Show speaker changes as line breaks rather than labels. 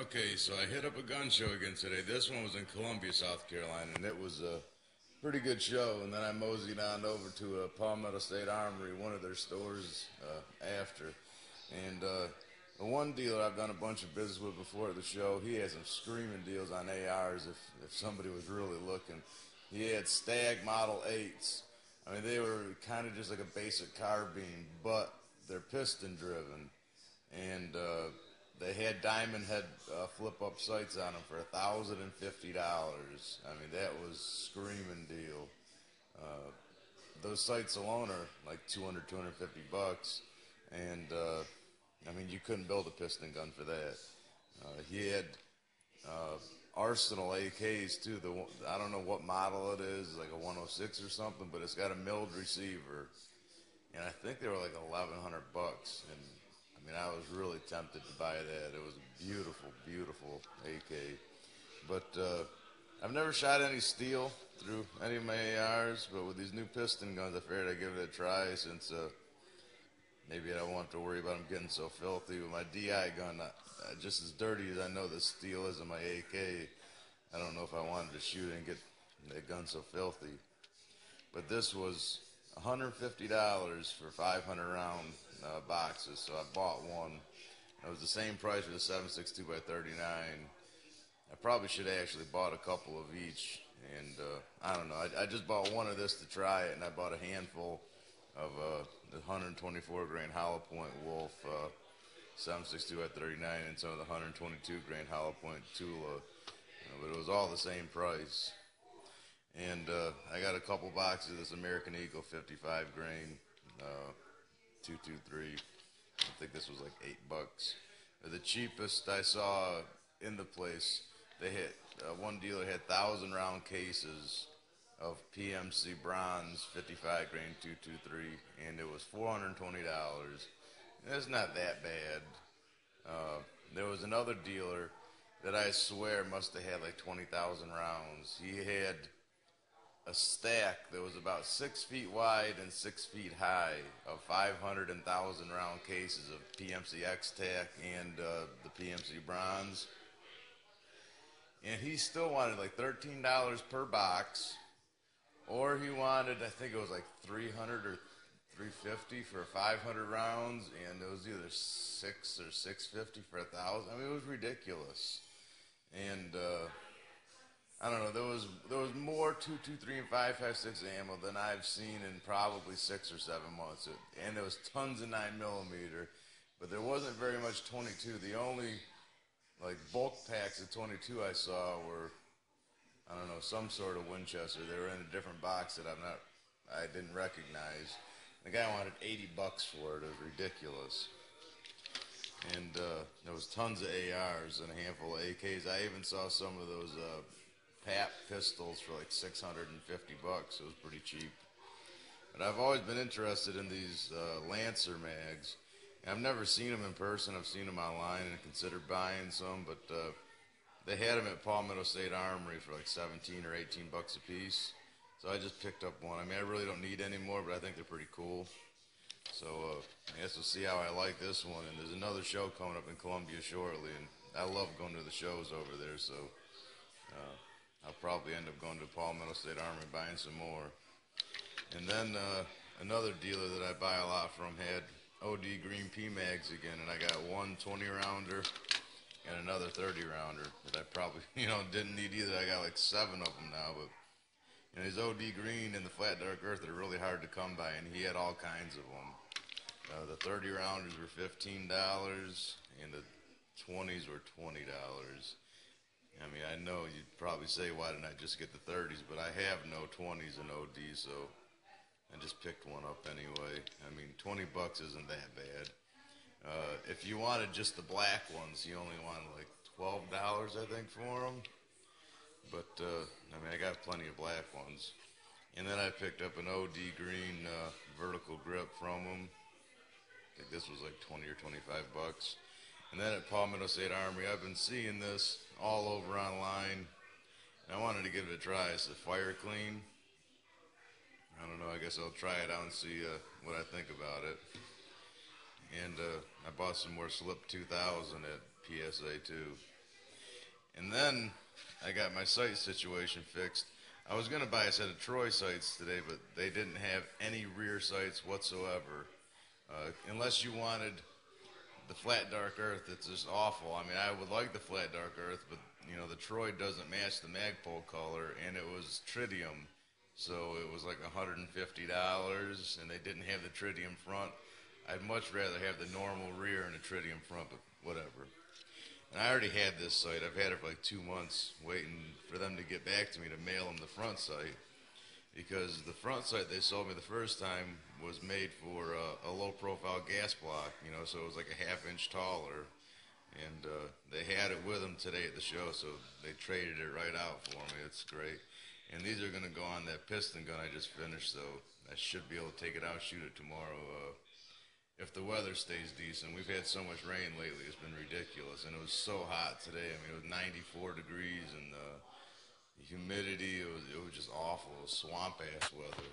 Okay, so I hit up a gun show again today. This one was in Columbia, South Carolina, and it was a pretty good show. And then I moseyed on over to Palmetto State Armory, one of their stores after. And the one dealer I've done a bunch of business with before at the show, he had some screaming deals on ARs if somebody was really looking. He had Stag Model 8s. I mean, they were kind of just like a basic carbine, but they're piston driven. And they had diamond head flip-up sights on them for $1,050. I mean, that was screaming deal. Those sights alone are like 250 bucks, and I mean, you couldn't build a piston gun for that. He had Arsenal AKs too. I don't know what model it is, like a 106 or something, but it's got a milled receiver, and I think they were like 1,100 bucks. And I mean, I was really tempted to buy that. It was a beautiful, beautiful AK. But I've never shot any steel through any of my ARs, but with these new piston guns, I figured I'd give it a try since maybe I don't want to worry about them getting so filthy. With my DI gun, just as dirty as I know the steel is in my AK, I don't know if I wanted to shoot and get that gun so filthy. But this was $150 for 500 round boxes, so I bought one. It was the same price for the 7.62 by 39. I probably should have actually bought a couple of each, and I don't know. I just bought one of this to try it, and I bought a handful of the 124 grain hollow point Wolf 7.62 by 39 and some of the 122 grain hollow point Tula, but it was all the same price. And I got a couple boxes of this American Eagle 55 grain 223. I think this was like $8. The cheapest I saw in the place, they had one dealer had 1,000 round cases of PMC bronze 55 grain 223, and it was $420. It's not that bad. There was another dealer that I swear must have had like 20,000 rounds. He had a stack that was about 6 feet wide and 6 feet high of 500 and 1,000 round cases of PMC X-Tac and the PMC bronze. And he still wanted like $13 per box, or he wanted, I think it was like 300 or 350 for 500 rounds, and it was either 6 or 650 for 1,000. I mean, it was ridiculous. And I don't know. There was more 223 and 5.56 ammo than I've seen in probably 6 or 7 months. And there was tons of 9mm, but there wasn't very much 22. The only like bulk packs of 22 I saw were, I don't know, some sort of Winchester. They were in a different box that I didn't recognize. The guy wanted $80 for it. It was ridiculous. And there was tons of ARs and a handful of AKs. I even saw some of those PAP pistols for like $650. It was pretty cheap. But I've always been interested in these Lancer mags. I've never seen them in person. I've seen them online and considered buying some, but they had them at Palmetto State Armory for like 17 or $18 a piece. So I just picked up one. I mean, I really don't need any more, but I think they're pretty cool. So I guess we'll see how I like this one. And there's another show coming up in Columbia shortly, and I love going to the shows over there, so I'll probably end up going to Palmetto State Armory and buying some more. And then another dealer that I buy a lot from had OD Green P-Mags again, and I got one 20-rounder and another 30-rounder that I probably, didn't need either. I got like 7 of them now, but his OD Green and the Flat Dark Earth are really hard to come by, and he had all kinds of them. The 30-rounders were $15, and the 20s were $20. I mean, I know you'd probably say, why didn't I just get the 30s? But I have no 20s in OD, so I just picked one up anyway. I mean, $20 isn't that bad. If you wanted just the black ones, you only wanted like $12, I think, for them. But, I mean, I got plenty of black ones. And then I picked up an OD Green vertical grip from them. I think this was like 20 or $25. And then at Palmetto State Armory, I've been seeing this all over online, and I wanted to give it a try. It's a Fire Clean. I don't know, I guess I'll try it out and see what I think about it. And I bought some more Slip 2000 at PSA too. And then I got my sight situation fixed. I was going to buy a set of Troy sights today, but they didn't have any rear sights whatsoever. Unless you wanted the flat dark earth, it's just awful. I mean, I would like the flat dark earth, but you know the Troy doesn't match the Magpul color, and it was tritium, so it was like $150, and they didn't have the tritium front. I'd much rather have the normal rear and the tritium front, but whatever. And I already had this sight. I've had it for like 2 months, waiting for them to get back to me to mail them the front sight. Because the front sight they sold me the first time was made for a low-profile gas block, you know, so it was like a half-inch taller. And they had it with them today at the show, so they traded it right out for me. It's great. And these are going to go on that piston gun I just finished, so I should be able to take it out, shoot it tomorrow. If the weather stays decent. We've had so much rain lately, it's been ridiculous. And it was so hot today. I mean, it was 94 degrees, and the humidity, it was just awful. It was swamp-ass weather.